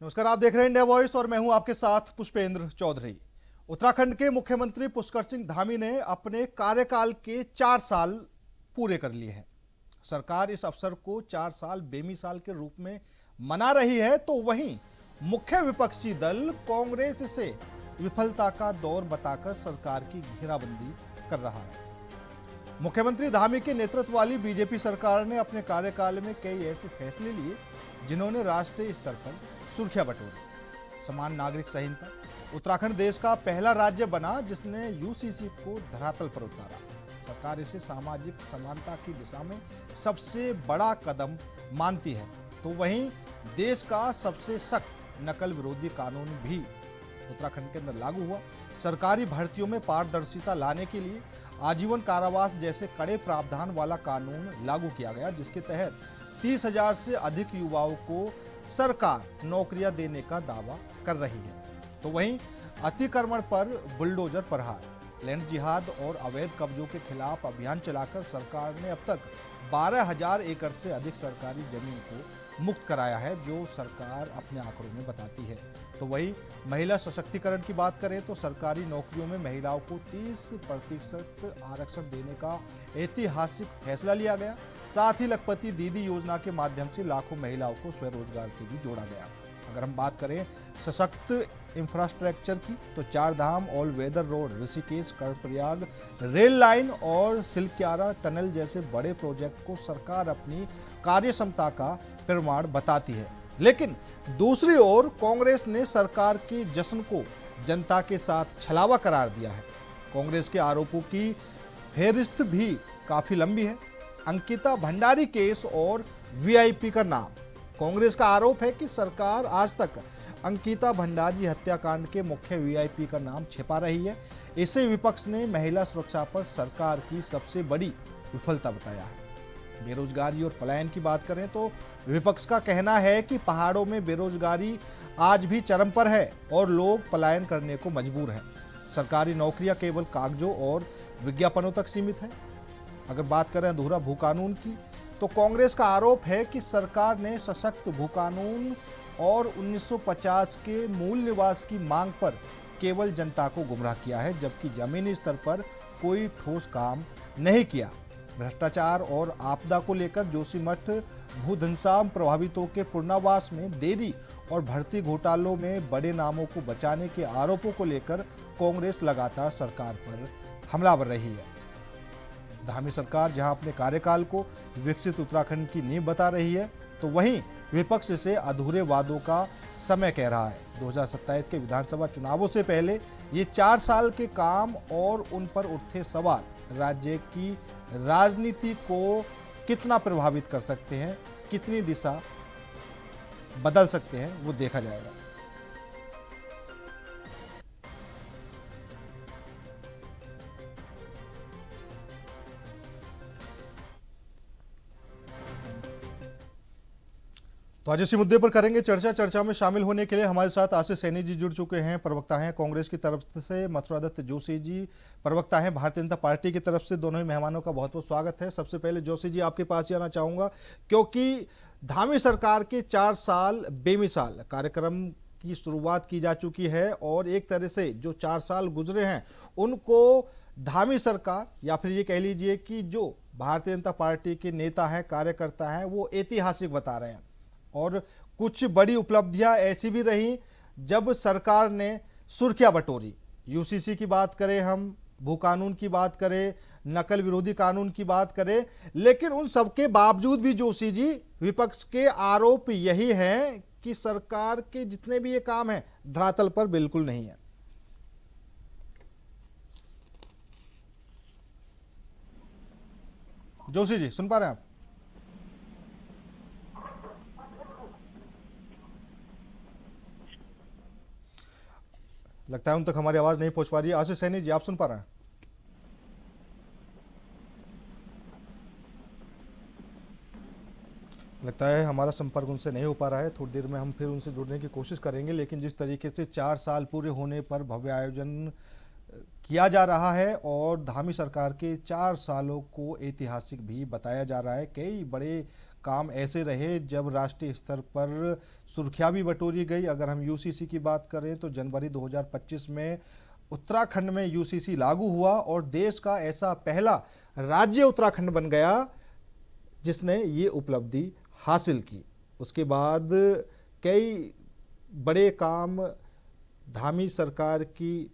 नमस्कार, आप देख रहे हैं इंडिया वॉइस और मैं हूं आपके साथ पुष्पेंद्र चौधरी। उत्तराखंड के मुख्यमंत्री पुष्कर सिंह धामी ने अपने कार्यकाल के 4 साल पूरे कर लिए हैं। सरकार इस अवसर को 4 साल बेमिसाल के रूप में मना रही है, तो वहीं मुख्य विपक्षी दल कांग्रेस इसे विफलता का दौर बताकर सरकार की घेराबंदी कर रहा है। मुख्यमंत्री धामी के नेतृत्व वाली बीजेपी सरकार ने अपने कार्यकाल में कई ऐसे फैसले लिए जिन्होंने राष्ट्रीय स्तर पर सुर्खियां बटोरी। समान नागरिक संहिता, उत्तराखंड देश का पहला राज्य बना जिसने यूसीसी को धरातल पर उतारा। सरकार इसे सामाजिक समानता की दिशा में सबसे बड़ा कदम मानती है, तो वहीं देश का सबसे सख्त नकल विरोधी कानून भी उत्तराखंड के अंदर लागू हुआ। सरकारी भर्तियों में पारदर्शिता लाने के लिए आजीवन कारावास जैसे कड़े प्रावधान वाला कानून लागू किया गया, जिसके तहत 30,000 से अधिक युवाओं को सरकार नौकरियां देने का दावा कर रही है। तो वहीं अतिक्रमण पर बुलडोजर प्रहार, लैंड जिहाद और अवैध कब्जों के खिलाफ अभियान चलाकर सरकार ने अब तक 12,000 एकड़ से अधिक सरकारी जमीन को मुक्त कराया है, जो सरकार अपने आंकड़ों में बताती है। तो वहीं महिला सशक्तिकरण की बात करें तो सरकारी नौकरियों में महिलाओं को 30% आरक्षण देने का ऐतिहासिक फैसला लिया गया। साथ ही लखपति दीदी योजना के माध्यम से लाखों महिलाओं को स्वरोजगार से भी जोड़ा गया। अगर हम बात करें सशक्त इंफ्रास्ट्रक्चर की, तो 4 धाम, all weather road, Rishikesh, Karnaprayag rail line और सिलक्यारा टनल जैसे बड़े प्रोजेक्ट को सरकार अपनी कार्यक्षमता का प्रमाण बताती है। लेकिन दूसरी ओर कांग्रेस ने सरकार के जश्न को जनता के साथ छलावा करार दिया है। कांग्रेस के आरोपों की फेहरिस्त भी काफी लंबी है। अंकिता भंडारी केस और वीआईपी का नाम। कांग्रेस का आरोप है कि सरकार आज तक अंकिता भंडारी हत्याकांड के मुख्य वीआईपी का नाम छिपा रही है। इसे विपक्ष ने महिला सुरक्षा पर सरकार की सबसे बड़ी विफलता बताया है। बेरोजगारी और पलायन की बात करें तो विपक्ष का कहना है कि पहाड़ों में बेरोजगारी आज भी चरम पर है और लोग पलायन करने को मजबूर हैं। सरकारी नौकरियां केवल कागजों और विज्ञापनों तक सीमित है। अगर बात करें अधूरा भू कानून की, तो कांग्रेस का आरोप है कि सरकार ने सशक्त भू कानून और 1950 के मूल निवास की मांग पर केवल जनता को गुमराह किया है, जबकि जमीनी स्तर पर कोई ठोस काम नहीं किया। भ्रष्टाचार और आपदा को लेकर जोशीमठ भूधनसाम प्रभावितों के पुनर्वास में देरी और भर्ती घोटालों में बड़े नामों को बचाने के आरोपों को लेकर कांग्रेस लगातार सरकार पर हमलावर रही है। धामी सरकार जहां अपने कार्यकाल को विकसित उत्तराखंड की नींव बता रही है, तो वहीं विपक्ष इसे अधूरे वादों का समय कह रहा है। 2027 के विधानसभा चुनावों से पहले ये 4 साल के काम और उन पर उठे सवाल राज्य की राजनीति को कितना प्रभावित कर सकते हैं, कितनी दिशा बदल सकते हैं, वो देखा जाएगा। तो आज इसी मुद्दे पर करेंगे चर्चा में शामिल होने के लिए हमारे साथ आशीष सैनी जी जुड़ चुके हैं। प्रवक्ता हैं कांग्रेस की तरफ से, मथुरा दत्त जोशी जी प्रवक्ता हैं भारतीय जनता पार्टी की तरफ से। दोनों ही मेहमानों का बहुत बहुत स्वागत है। सबसे पहले जोशी जी आपके पास जाना चाहूंगा, क्योंकि धामी सरकार के 4 साल बेमिसाल कार्यक्रम की शुरुआत की जा चुकी है और एक तरह से जो 4 साल गुजरे हैं उनको धामी सरकार, या फिर ये कह लीजिए कि जो भारतीय जनता पार्टी के नेता हैं, कार्यकर्ता हैं, वो ऐतिहासिक बता रहे हैं। और कुछ बड़ी उपलब्धियां ऐसी भी रही जब सरकार ने सुर्खियां बटोरी। यूसीसी की बात करें, हम भू कानून की बात करें, नकल विरोधी कानून की बात करें, लेकिन उन सबके बावजूद भी जोशी जी विपक्ष के आरोप यही हैं कि सरकार के जितने भी ये काम हैं धरातल पर बिल्कुल नहीं है। जोशी जी सुन पा रहे हैं आप? लगता है उन तक हमारी आवाज नहीं पहुंच पा रही है। आशीष सैनी जी आप सुन पा रहे हैं? लगता है हमारा संपर्क उनसे नहीं हो पा रहा है। थोड़ी देर में हम फिर उनसे जुड़ने की कोशिश करेंगे। लेकिन जिस तरीके से 4 साल पूरे होने पर भव्य आयोजन किया जा रहा है और धामी सरकार के 4 सालों को ऐतिहासिक भी बताया जा रहा है, कई बड़े काम ऐसे रहे जब राष्ट्रीय स्तर पर सुर्खियां भी बटोरी गई। अगर हम यूसीसी की बात करें तो जनवरी 2025 में उत्तराखंड में यूसीसी लागू हुआ और देश का ऐसा पहला राज्य उत्तराखंड बन गया जिसने ये उपलब्धि हासिल की। उसके बाद कई बड़े काम धामी सरकार की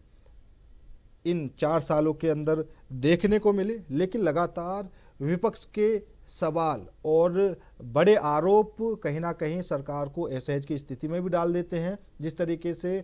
इन 4 सालों के अंदर देखने को मिले, लेकिन लगातार विपक्ष के सवाल और बड़े आरोप कहीं ना कहीं सरकार को असहज की स्थिति में भी डाल देते हैं। जिस तरीके से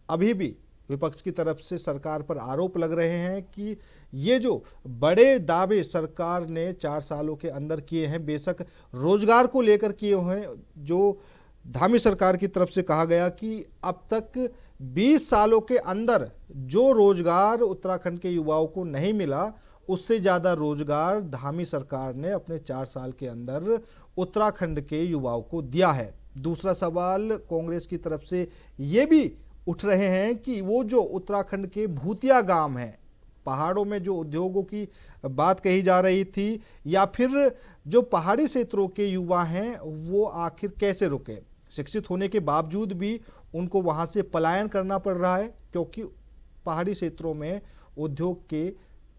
अभी भी विपक्ष की तरफ से सरकार पर आरोप लग रहे हैं कि ये जो बड़े दावे सरकार ने 4 सालों के अंदर किए हैं, बेशक रोजगार को लेकर किए हुए हैं, जो धामी सरकार की तरफ से कहा गया कि अब तक 20 सालों के अंदर जो रोजगार उत्तराखंड के युवाओं को नहीं मिला, उससे ज़्यादा रोजगार धामी सरकार ने अपने 4 साल के अंदर उत्तराखंड के युवाओं को दिया है। दूसरा सवाल कांग्रेस की तरफ से ये भी उठ रहे हैं कि वो जो उत्तराखंड के भूतिया गांव हैं, पहाड़ों में जो उद्योगों की बात कही जा रही थी, या फिर जो पहाड़ी क्षेत्रों के युवा हैं वो आखिर कैसे रुके। शिक्षित होने के बावजूद भी उनको वहां से पलायन करना पड़ रहा है क्योंकि पहाड़ी क्षेत्रों में उद्योग के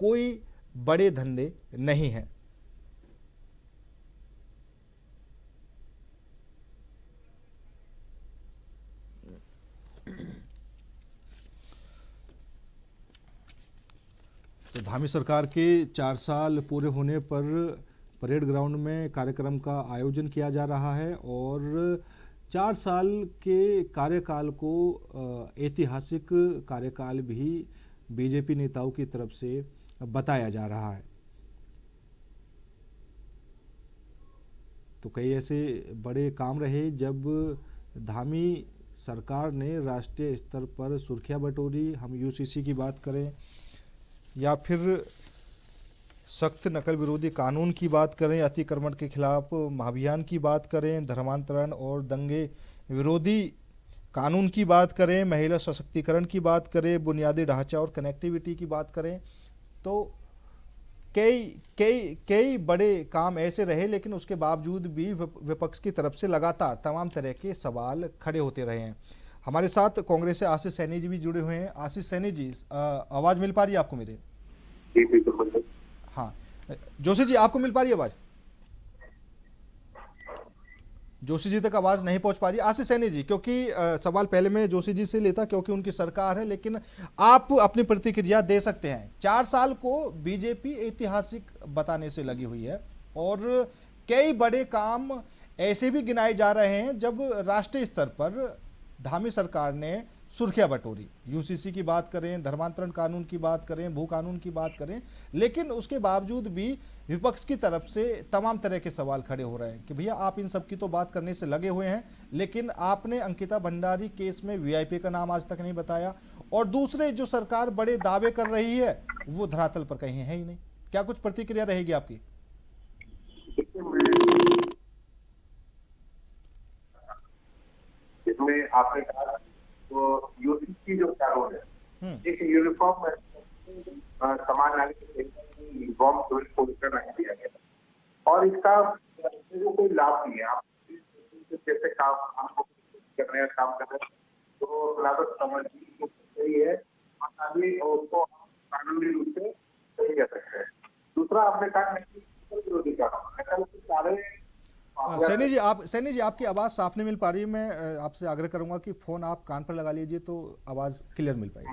कोई बड़े धंधे नहीं हैं। तो धामी सरकार के 4 साल पूरे होने पर परेड ग्राउंड में कार्यक्रम का आयोजन किया जा रहा है और 4 साल के कार्यकाल को ऐतिहासिक कार्यकाल भी बीजेपी नेताओं की तरफ से बताया जा रहा है। तो कई ऐसे बड़े काम रहे जब धामी सरकार ने राष्ट्रीय स्तर पर सुर्खियां बटोरी। हम यूसीसी की बात करें या फिर सख्त नकल विरोधी कानून की बात करें, अतिक्रमण के खिलाफ महाअभियान की बात करें, धर्मांतरण और दंगे विरोधी कानून की बात करें, महिला सशक्तिकरण की बात करें, बुनियादी ढांचा और कनेक्टिविटी की बात करें, तो कई कई कई बड़े काम ऐसे रहे, लेकिन उसके बावजूद भी विपक्ष की तरफ से लगातार तमाम तरह के सवाल खड़े होते रहे हैं। हमारे साथ कांग्रेस से आशीष सैनी जी भी जुड़े हुए हैं। आशीष सैनी जी, आवाज मिल पा रही है आपको मेरे? जी बिल्कुल। हाँ, जोशी जी आपको मिल पा रही है आवाज? जोशी जी तक आवाज नहीं पहुंच पा रही। आशीष सैनी जी, क्योंकि सवाल पहले मैं जोशी जी से लेता क्योंकि उनकी सरकार है, लेकिन आप अपनी प्रतिक्रिया दे सकते हैं। 4 साल को बीजेपी ऐतिहासिक बताने से लगी हुई है और कई बड़े काम ऐसे भी गिनाए जा रहे हैं जब राष्ट्रीय स्तर पर धामी सरकार ने सुर्खियां बटोरी। यूसीसी की बात करें, धर्मांतरण कानून की बात करें, भू कानून की बात करें, लेकिन उसके बावजूद भी विपक्ष की तरफ से तमाम तरह के सवाल खड़े हो रहे हैं कि भैया आप इन सब की तो बात करने से लगे हुए हैं, लेकिन आपने अंकिता भंडारी केस में वीआईपी का नाम आज तक नहीं बताया और दूसरे जो सरकार बड़े दावे कर रही है वो धरातल पर कहीं है ही नहीं। क्या कुछ प्रतिक्रिया रहेगी आपकी? इसमें आपने कहा तो यूसीसी जो कानून है एक यूनिफॉर्म समान नागरिक यूनिफॉर्म सिविल कोड का रख दिया गया और इसका कोई लाभ नहीं है। आप जैसे काम कर रहे हैं, काम कर रहे हैं तो लागत समझ सही है और उसको कानूनी रूप से सही कह सकते हैं। दूसरा आपने कहा विरोधी कानून सारे सैनी जी आपकी आवाज साफ नहीं मिल पा रही है। मैं आपसे आग्रह करूंगा कि फोन आप कान पर लगा लीजिए तो आवाज क्लियर मिल पाएगी।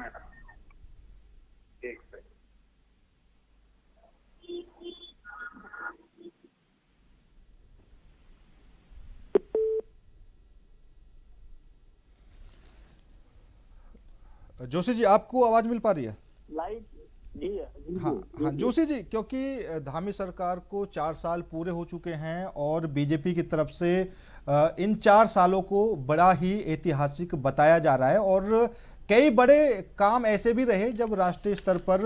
जोशी जी आपको आवाज मिल पा रही है? हाँ जोशी जी, क्योंकि धामी सरकार को 4 साल पूरे हो चुके हैं और बीजेपी की तरफ से इन 4 सालों को बड़ा ही ऐतिहासिक बताया जा रहा है और कई बड़े काम ऐसे भी रहे जब राष्ट्रीय स्तर पर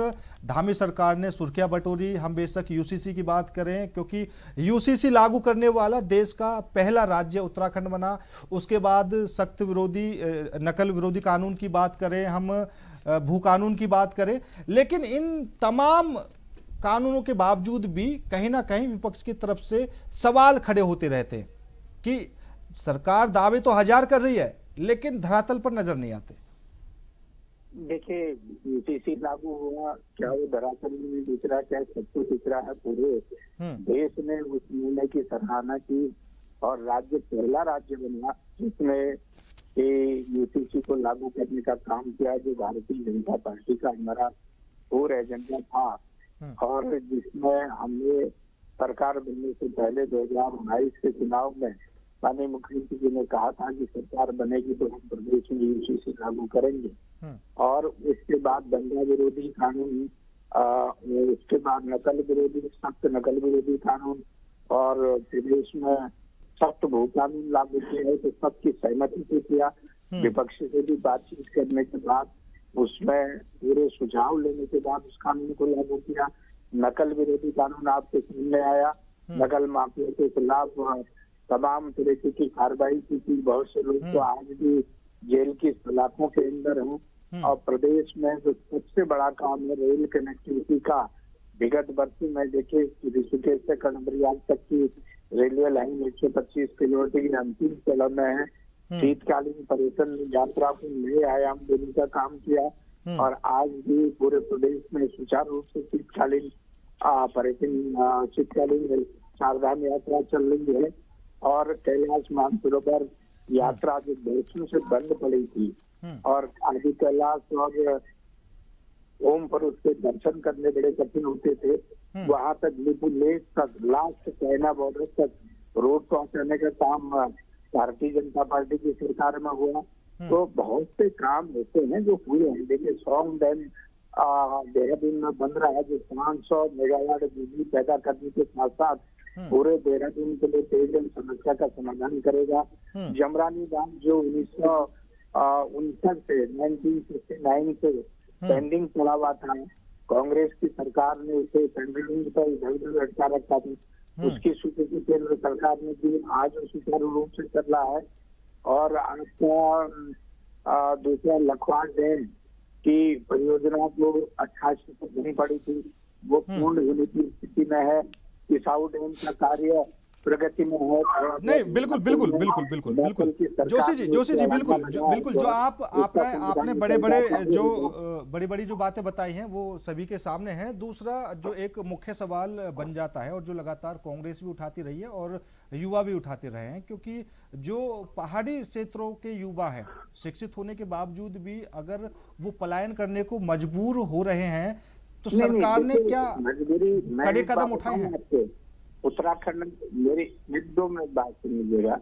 धामी सरकार ने सुर्खियां बटोरी। हम बेशक यूसीसी की बात करें क्योंकि यूसीसी लागू करने वाला देश का पहला राज्य उत्तराखंड बना। उसके बाद सख्त विरोधी नकल विरोधी कानून की बात करें, हम भू कानून की बात करें, लेकिन इन तमाम कानूनों के बावजूद भी कहीं ना कहीं विपक्ष की तरफ से सवाल खड़े होते रहते हैं कि सरकार दावे तो हजार कर रही है लेकिन धरातल पर नजर नहीं आते। देखिए, यूसीसी लागू हुआ, क्या वो धरातल में दिख रहा, क्या सब कुछ दिख रहा है? पूरे देश ने उस निर्णय की सराहना की और राज्य पहला राज्य बना जिसने यूसीसी को लागू करने का काम किया, जो भारतीय जनता पार्टी का हमारा कोर एजेंडा था और जिसमें हमने सरकार बनने से पहले 2022 के चुनाव में माननीय मुख्यमंत्री जी ने कहा था कि सरकार बनेगी तो हम प्रदेश में यूसीसी लागू करेंगे। और उसके बाद दंगा विरोधी कानून, उसके बाद नकल विरोधी, सख्त नकल विरोधी कानून और प्रदेश में सख्त भू कानून लागू किया है। तो सबकी सहमति से किया, विपक्ष से भी बातचीत करने के बाद उसमें पूरे सुझाव लेने के बाद उस कानून को लागू किया। नकल विरोधी कानून आपके सामने आया, नकल माफिया के खिलाफ तमाम तरीके की कार्रवाई की थी। बहुत से लोग तो आज भी जेल की सलाखों के अंदर हैं। और प्रदेश में जो सबसे बड़ा काम है रेल कनेक्टिविटी का, विगत वर्षों में देखिए ऋषिकेश से कनबरियाल तक की रेलवे लाइन 125 किलोमीटर की अंतिम चरण में है। शीतकालीन पर्यटन यात्रा को नए आयाम देने का काम किया और आज भी पूरे प्रदेश में सुचारू रूप से शीतकालीन पर्यटन, शीतकालीन चारधाम यात्रा चल रही है। और कैलाश मानसरोवर यात्रा जो वर्षों से बंद पड़ी थी और आदि कैलाश और ओम पर उसके दर्शन करने बड़े कठिन होते थे, वहां तक लिपुलेख लेक तक लास्ट चाइना बॉर्डर तक रोड पहुंचाने का काम भारतीय जनता पार्टी की सरकार में हुआ। तो बहुत से काम ऐसे हैं जो हुए हैं। देखिए सॉन्ग डैम देहरादून में बन रहा है जो 500 मेगावाट बिजली पैदा करने के साथ साथ पूरे देहरादून के लिए पेयजल समस्या का समाधान करेगा। जमरानी बांध जो 1959 से 1969 से पेंडिंग पड़ा हुआ था, कांग्रेस की सरकार ने उसे पेंडिंग पर इधर लटका रखा था, उसकी स्वीकृति केंद्र सरकार ने दी, आज वो सुचारू रूप से चल रहा है। और आपका दूसरा लखवाड़ डैम की परियोजना जो 88 तक नहीं पड़ी थी वो पूर्ण होने की स्थिति में है। किसाऊ डैम का कार्य प्रगति में है। नहीं, बिल्कुल बिल्कुल बिल्कुल बिल्कुल बिल्कुल जोशी जी बिल्कुल जो आपने बड़े बड़ी जो बातें बताई हैं वो सभी के सामने हैं। दूसरा जो एक मुख्य सवाल बन जाता है और जो लगातार कांग्रेस भी उठाती रही है और युवा भी उठाते रहे हैं, क्योंकि जो पहाड़ी क्षेत्रों के युवा हैं शिक्षित होने के बावजूद भी अगर वो पलायन करने को मजबूर हो रहे हैं तो सरकार ने क्या कड़े कदम उठाए हैं? उत्तराखंड, मेरी हिंदू में बात सुनिएगा,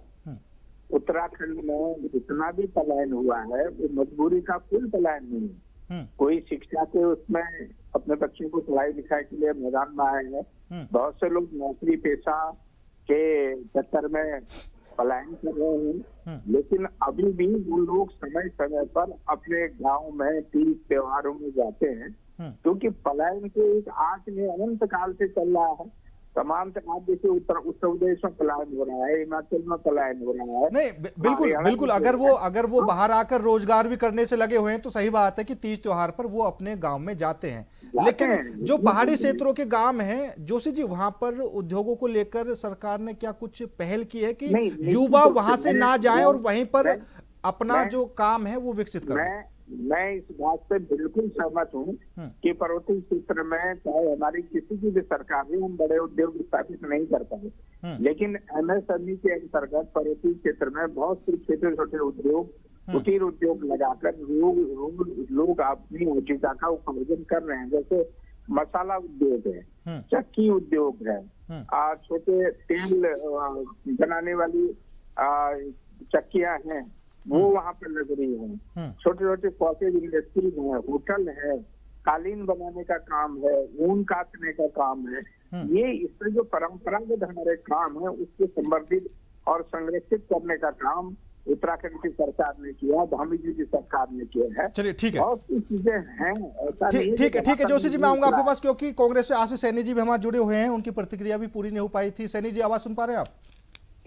उत्तराखंड में जितना भी पलायन हुआ है वो मजबूरी का कोई पलायन नहीं है। कोई शिक्षा के उसमें अपने बच्चों को पढ़ाई लिखाई के लिए मैदान में आए हैं। बहुत से लोग नौकरी पेशा के चक्कर में पलायन कर रहे हैं, लेकिन अभी भी वो लोग समय समय पर अपने गांव में तीज त्योहारों में जाते हैं, क्योंकि पलायन के एक आंच में अनंत काल से चल रहा है। तमाम आप देखिए उत्तर प्रदेश में पलायन हो रहा है, हिमाचल में पलायन हो रहा है। नहीं बिल्कुल अगर वो बाहर आकर रोजगार भी करने से लगे हुए हैं तो सही बात है कि तीज त्योहार पर वो अपने गांव में जाते हैं, लेकिन जो पहाड़ी क्षेत्रों के गांव हैं जोशी जी, वहां पर उद्योगों को लेकर सरकार ने क्या कुछ पहल की है कि युवा वहां से ना जाए और वहीं पर अपना जो काम है वो विकसित करें? मैं इस बात से बिल्कुल सहमत हूँ कि पर्वतीय क्षेत्र में चाहे हमारी किसी की भी सरकार हो, हम बड़े उद्योग स्थापित नहीं कर पाए, लेकिन एमएसएमई के अंतर्गत पर्वतीय क्षेत्र में बहुत से छोटे छोटे उद्योग, कुटीर उद्योग लगाकर लोग अपनी आजीविका का उपार्जन कर रहे हैं। जैसे मसाला उद्योग है, चक्की उद्योग है, छोटे तेल बनाने वाली चक्कियां हैं वो वहाँ पर लग रही है, छोटे छोटे कॉटेज इंडस्ट्रीज है, होटल है, कालीन बनाने का काम है, ऊन काटने का काम है। ये इससे जो परंपरागत हमारे काम है उसको संवर्धित और संरक्षित करने का काम उत्तराखंड की सरकार ने किया, धामी जी की सरकार ने किया है। चलिए ठीक है, बहुत सी चीजें हैं। ठीक है जोशी जी, मैं आऊंगा आपके पास क्योंकि कांग्रेस से आशीष सैनी जी भी हमारे जुड़े हुए हैं, उनकी प्रतिक्रिया भी पूरी नहीं हो पाई थी। सैनी जी आवाज सुन पा रहे हैं आप?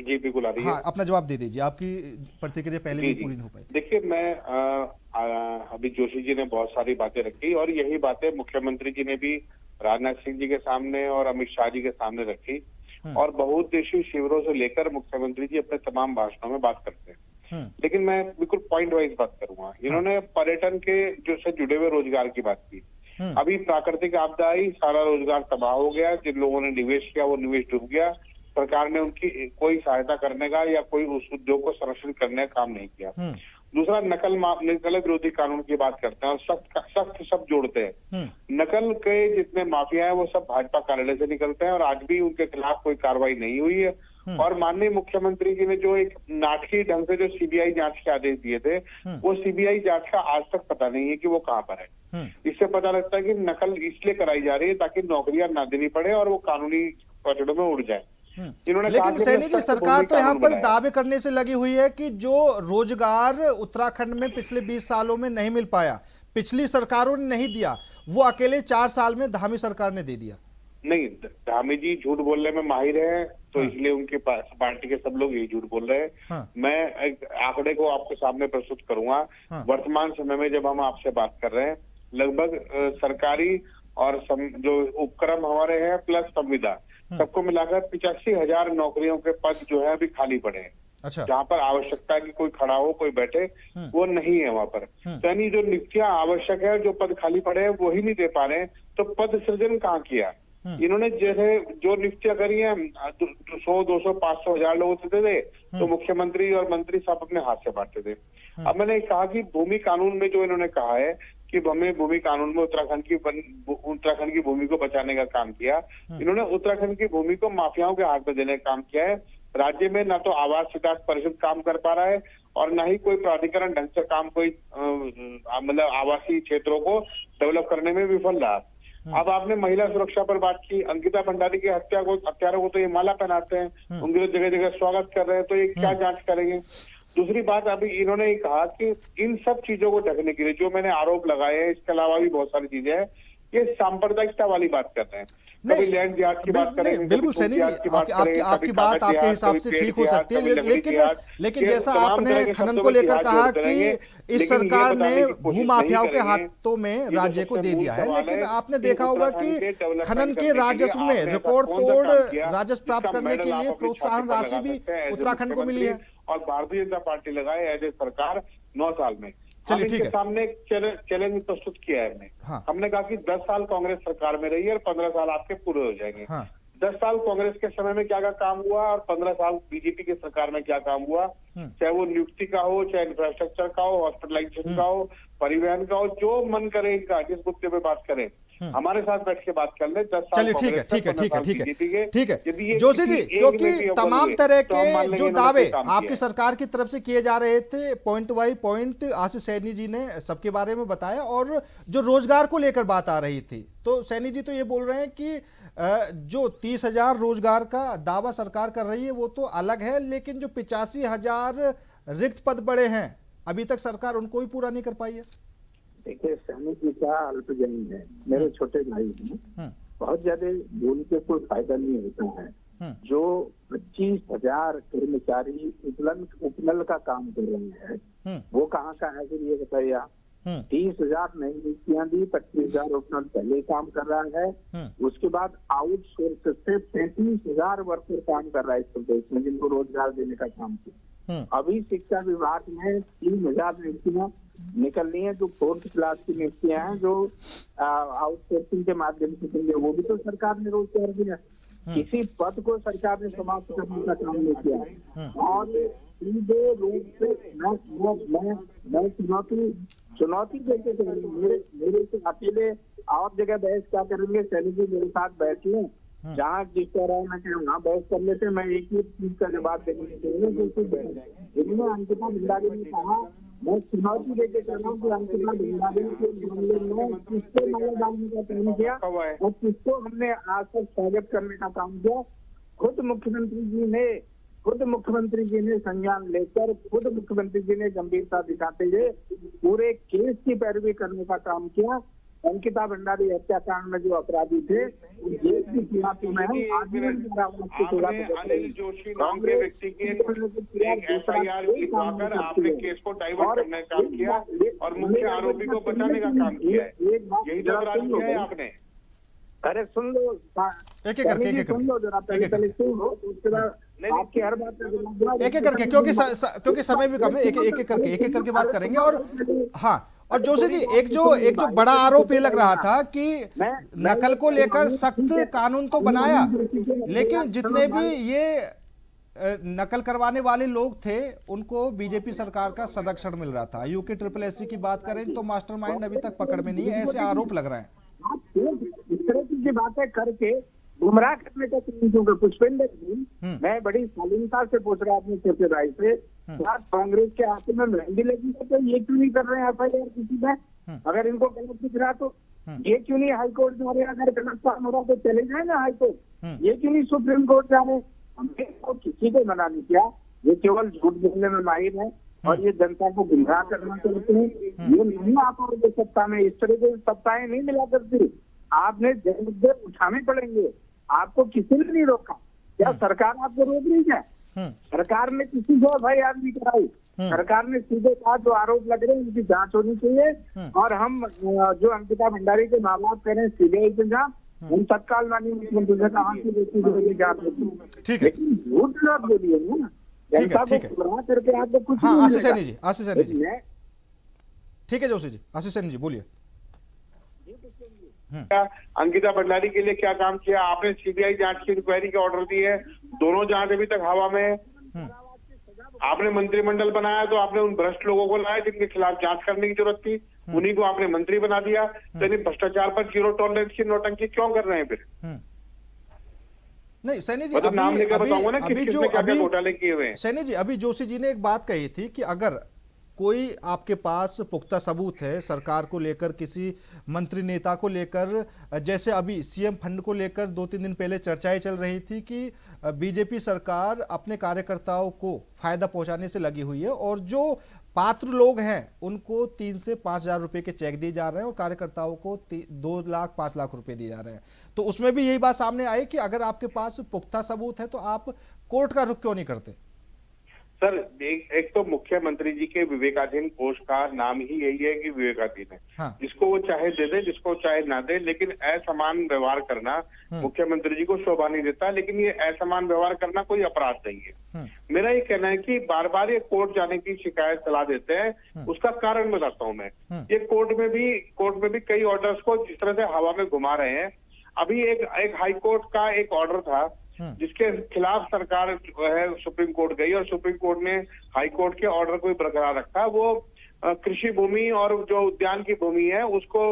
जी बिल्कुल आ रही है। हाँ, अपना जवाब दे दीजिए, आपकी प्रतिक्रिया पहले भी पूरी नहीं हो पाई थी। देखिए, मैं अभी जोशी जी ने बहुत सारी बातें रखी और यही बातें मुख्यमंत्री जी ने भी राजनाथ सिंह जी के सामने और अमित शाह जी के सामने रखी, और बहुउद्देशीय शिविरों से लेकर मुख्यमंत्री जी अपने तमाम भाषणों में बात करते हैं। लेकिन मैं बिल्कुल पॉइंट वाइज बात करूंगा। इन्होंने पर्यटन के जो से जुड़े हुए रोजगार की बात की। अभी प्राकृतिक आपदा आई, सारा रोजगार तबाह हो गया, जिन लोगों ने निवेश किया वो निवेश डूब गया, सरकार ने उनकी कोई सहायता करने का या कोई उस उद्योग को संरक्षित करने का काम नहीं किया। दूसरा, नकल विरोधी कानून की बात करते हैं और सख्त शब्द जोड़ते हैं। नकल के जितने माफिया हैं वो सब भाजपा कार्यालय से निकलते हैं और आज भी उनके खिलाफ कोई कार्रवाई नहीं हुई है। और माननीय मुख्यमंत्री जी ने जो एक नाटकीय ढंग से जो सीबीआई जांच के आदेश दिए थे, वो सीबीआई जांच का आज तक पता नहीं है कि वो कहाँ पर है। इससे पता लगता है कि नकल इसलिए कराई जा रही है ताकि नौकरियां ना देनी पड़े और वो कानूनी पचड़ों में उड़ जाए। लेकिन सैनी जी, सरकार तो यहाँ पर दावे करने से लगी हुई है कि जो रोजगार उत्तराखंड में पिछले 20 सालों में नहीं मिल पाया, पिछली सरकारों ने नहीं दिया, वो अकेले 4 साल में धामी सरकार ने दे दिया। नहीं, धामी जी झूठ बोलने में माहिर है, तो इसलिए उनके पार्टी के सब लोग यही झूठ बोल रहे हैं। मैं एक आंकड़े को आपके सामने प्रस्तुत करूंगा। वर्तमान समय में जब हम आपसे बात कर रहे हैं, लगभग सरकारी और जो उपक्रम हमारे हैं प्लस संविदा, सबको मिलाकर 85,000 नौकरियों के पद जो है अभी खाली पड़े हैं। अच्छा। जहाँ पर आवश्यकता है कि कोई खड़ा हो, कोई बैठे, वो नहीं है वहां पर। तो यानी जो नियुक्तियां आवश्यक है, जो पद खाली पड़े हैं वो ही नहीं दे पा रहे हैं, तो पद सृजन कहाँ किया? इन्होंने जैसे जो नियुक्तियां करी है 100, 200, 500 हजार लोगों से दे, तो मुख्यमंत्री और मंत्री सब अपने हाथ से बांटते थे। अब मैंने कहा कि भूमि कानून में जो इन्होंने कहा है कि हमें भूमि कानून में उत्तराखंड की भूमि को बचाने का काम किया, इन्होंने उत्तराखंड की भूमि को माफियाओं के हाथ में देने का काम किया है। राज्य में ना तो आवास विकास परिषद काम कर पा रहा है और ना ही कोई प्राधिकरण ढंग से काम कोई मतलब आवासीय क्षेत्रों को डेवलप करने में विफल रहा। अब आपने महिला सुरक्षा पर बात की। अंकिता भंडारी की हत्यारों को तो ये माला पहनाते हैं, उनके तो जगह जगह स्वागत कर रहे हैं, तो ये क्या जांच करेंगे? दूसरी बात, अभी इन्होंने ये कहा कि इन सब चीजों को ढकने के लिए जो मैंने आरोप लगाए हैं, इसके अलावा भी बहुत सारी चीजें हैं, ये सांप्रदायिकता वाली बात करते हैं। कभी लैंड जिहाद की बात करेंगे, बिल्कुल सैनी जी, आपकी बात आपके हिसाब से ठीक हो सकती है, लेकिन जैसा आपने खनन को लेकर कहा कि इस सरकार ने भूमाफियाओं के हाथों में राज्य को दे दिया है, लेकिन आपने देखा होगा कि खनन के राजस्व में रिकॉर्ड तोड़ राजस्व प्राप्त करने के लिए प्रोत्साहन राशि भी उत्तराखंड को मिली है। और भारतीय जनता पार्टी लगाए एज ए सरकार 9 साल में। चलिए ठीक है, सामने चैलेंज प्रस्तुत किया है हमने कहा कि 10 साल कांग्रेस सरकार में रही है और 15 साल आपके पूरे हो जाएंगे। 10 साल कांग्रेस के समय में क्या क्या काम हुआ और 15 साल बीजेपी की सरकार में क्या काम हुआ, चाहे वो नियुक्ति का हो, चाहे इंफ्रास्ट्रक्चर का हो, हॉस्पिटलाइजेशन का हो, परिवहन का हो, जो मन करे इनका, जिस मुद्दे पे बात करें, हमारे साथ बैठ के बात कर ले। 10 साल। चलिए ठीक है जोशी जी, क्योंकि तमाम तरह के जो दावे आपकी सरकार की तरफ से किए जा रहे थे, पॉइंट बाई पॉइंट आशीष सैनी जी ने सबके बारे में बताया, और जो रोजगार को लेकर बात आ रही थी, तो सैनी जी तो ये बोल रहे हैं कि जो 30,000 रोजगार का दावा सरकार कर रही है वो तो अलग है, लेकिन जो 85,000 रिक्त पद बड़े हैं अभी तक सरकार उनको भी पूरा नहीं कर पाई है। देखिए, सैनिक जी का अल्पजन है, मेरे छोटे भाई हैं, बहुत ज्यादा बोल के कोई फायदा नहीं होता है। जो 25,000 कर्मचारी उपनल का काम कर रहे हैं, वो कहाँ का है फिर ये बताइए आप? 30,000 नई नियुक्तियां दी, 25,000 उपनल पहले काम कर रहा है, उसके बाद आउटसोर्स से 35,000 वर्कर काम कर रहा है इस प्रदेश में, जिनको रोजगार देने का काम किया। अभी शिक्षा विभाग में 3,000 नियुक्तियां निकलनी है, जो 4th क्लास की नियुक्तियां हैं, जो आउटसोर्सिंग के माध्यम से देंगे, वो भी तो सरकार ने रोजगार दिया। किसी पद को सरकार ने समाप्त करने का काम नहीं किया। और सीधे रूप से मैं चुनौती देते थे, मेरे से अकेले और जगह बहस क्या करेंगे? सैनिक जी मेरे साथ बैठ लें, जहाँ जिस तरह मैं वहाँ बहस कर लेते, मैं एक ही चीज का जवाब देने के लिए। इन्होंने अंकिता भंडारी ने कहा, मैं चुनौती देके कर रहा हूँ कि अंकिता भंडारी के मामले में किसको माला डालने का काम किया और किसको हमने आज तक स्वागत करने का काम किया। खुद मुख्यमंत्री जी ने संज्ञान लेकर, खुद मुख्यमंत्री जी ने गंभीरता दिखाते हुए पूरे केस की पैरवी करने का काम किया। अंकिता भंडारी हत्याकांड में जो अपराधी थे, अनिल जोशी नाम के व्यक्ति की एक FIR लिखवाकर आपने केस को डाइवर्ट करने का काम किया और मुख्य आरोपी को बचाने का काम किया है। यही तो अपराध किया है आपने। अरे सुन लो, एक एक करके, एक एक सुन लो जरा, पहले सुन लो, उसके बाद आपकी हर बात एक एक करके, क्योंकि समय भी कम है, एक एक करके बात करेंगे। और हाँ, और जोशी जी, एक जो बड़ा आरोप ये लग रहा था कि नकल को लेकर सख्त कानून तो बनाया, लेकिन जितने भी ये नकल करवाने वाले लोग थे उनको बीजेपी सरकार का संरक्षण मिल रहा था। यूके SSS की बात करें तो मास्टरमाइंड अभी तक पकड़ में नहीं है, ऐसे आरोप लग रहे हैं। इस तरह की बातें करके गुमराह करने का क्योंकि पुष्पेंद्र जी, मैं बड़ी शालीनता से पूछ रहा अपने छोटे भाई से, कांग्रेस के हाथों में मेहंदी लगी है तो ये क्यों नहीं कर रहे हैं FIR किसी में? अगर इनको गलत दिख रहा तो ये क्यों नहीं हाईकोर्ट जा रहे? अगर गलत काम हो रहा तो चले जाए ना हाईकोर्ट, ये क्यों नहीं सुप्रीम कोर्ट जा रहे? हमने तो किसी को मना नहीं किया, ये केवल झूठ बोलने में माहिर है और ये जनता को गुमराह करना चाहते हैं। ये नहीं आ पाओगे सत्ता में, इस तरह की सत्ताएं नहीं मिला करती। आपने जन मुद्दे उठाने पड़ेंगे, आपको किसी ने नहीं रोका। क्या सरकार आपको रोक रही है? सरकार ने किसी को FIR नहीं कराई, सरकार ने सीधे कहा जो आरोप लग रहे हैं उनकी जांच होनी चाहिए। और हम जो अंकिता भंडारी के माँ बाप कह रहे हैं CBI से जांच, हम तत्काल माननीय मुख्यमंत्री से कहा कि बेटी जांच होती, ठीक है, लेकिन झूठ ना बोलिए ना, जनता को गुमराह करके आपको कुछ। हाँ, आशीष सैनी जी, ठीक है जोशी जी, आशीष सैनी जी बोलिए। अंकिता भंडारी के लिए क्या काम किया आपने? CBI जांच की इंक्वायरी के ऑर्डर दिए, दोनों जांच अभी तक हवा में है। आपने मंत्रिमंडल बनाया तो आपने उन भ्रष्ट लोगों को लाया जिनके खिलाफ जांच करने की जरूरत थी, उन्हीं को आपने मंत्री बना दिया। तो इन भ्रष्टाचार पर जीरो टॉलरेंस की नौटंकी क्यों कर रहे हैं फिर? नहीं सैनी जी, नाम लेकर बताऊंगा ना किस किसने क्या घोटाले किए हुए हैं। सैनी जी, अभी जोशी जी ने एक बात कही थी कि अगर कोई आपके पास पुख्ता सबूत है सरकार को लेकर, किसी मंत्री नेता को लेकर, जैसे अभी CM फंड को लेकर 2-3 दिन पहले चर्चाएं चल रही थी कि बीजेपी सरकार अपने कार्यकर्ताओं को फायदा पहुंचाने से लगी हुई है और जो पात्र लोग हैं उनको 3 से 5 हजार रुपए के चेक दिए जा रहे हैं और कार्यकर्ताओं को 2 लाख 5 लाख रुपए दिए जा रहे हैं। तो उसमें भी यही बात सामने आई कि अगर आपके पास पुख्ता सबूत है तो आप कोर्ट का रुख क्यों नहीं करते? सर, एक तो मुख्यमंत्री जी के विवेकाधीन कोष का नाम ही यही है कि विवेकाधीन है। हाँ। जिसको वो चाहे दे दे, जिसको चाहे ना दे, लेकिन असमान व्यवहार करना मुख्यमंत्री जी को शोभा नहीं देता। लेकिन ये असमान व्यवहार करना कोई अपराध नहीं है। मेरा ये कहना है कि बार बार ये कोर्ट जाने की शिकायत चला देते हैं, उसका कारण बताता हूँ मैं। ये कोर्ट में भी कई ऑर्डर्स को जिस तरह से हवा में घुमा रहे हैं। अभी एक हाई कोर्ट का एक ऑर्डर था जिसके खिलाफ सरकार जो है सुप्रीम कोर्ट गई और सुप्रीम कोर्ट ने हाई कोर्ट के ऑर्डर को बरकरार रखा। वो कृषि भूमि और जो उद्यान की भूमि है उसको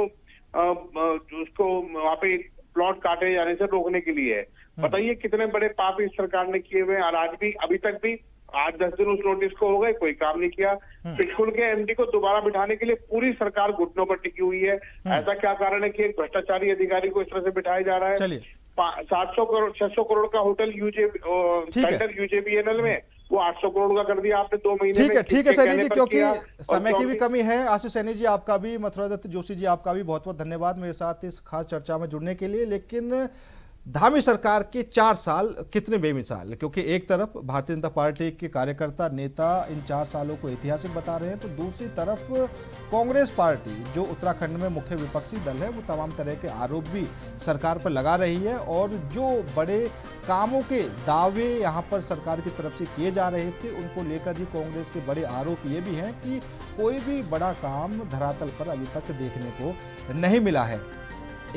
वहां पे प्लॉट काटे जाने से रोकने के लिए है। बताइए कितने बड़े पाप इस सरकार ने किए हुए हैं। और आज भी, अभी तक भी 8-10 दिन उस नोटिस को हो गए, कोई काम नहीं किया। पिछुड़ के MD को दोबारा बिठाने के लिए पूरी सरकार घुटनों पर टिकी हुई है। ऐसा क्या कारण है कि एक भ्रष्टाचारी अधिकारी को इस तरह से बिठाया जा रहा है? 700 करोड़ 600 करोड़ का होटल UJBNL में वो 800 करोड़ का कर दिया आपने 2 महीने में। ठीक है सैनी जी, क्योंकि समय की भी कमी है। आशीष सैनी जी आपका भी, मथुरा दत्त जोशी जी आपका भी बहुत बहुत धन्यवाद मेरे साथ इस खास चर्चा में जुड़ने के लिए। लेकिन धामी सरकार के 4 साल कितने बेमिसाल, क्योंकि एक तरफ भारतीय जनता पार्टी के कार्यकर्ता नेता इन 4 सालों को ऐतिहासिक बता रहे हैं, तो दूसरी तरफ कांग्रेस पार्टी जो उत्तराखंड में मुख्य विपक्षी दल है वो तमाम तरह के आरोप भी सरकार पर लगा रही है। और जो बड़े कामों के दावे यहाँ पर सरकार की तरफ से किए जा रहे थे उनको लेकर ही कांग्रेस के बड़े आरोप ये भी हैं कि कोई भी बड़ा काम धरातल पर अभी तक देखने को नहीं मिला है।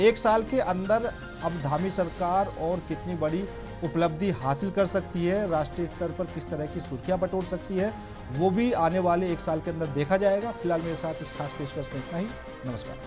1 साल के अंदर अब धामी सरकार और कितनी बड़ी उपलब्धि हासिल कर सकती है, राष्ट्रीय स्तर पर किस तरह की सुर्खियां बटोर सकती है, वो भी आने वाले 1 साल के अंदर देखा जाएगा। फिलहाल मेरे साथ इस खास पेशकश में इतना ही। नमस्कार।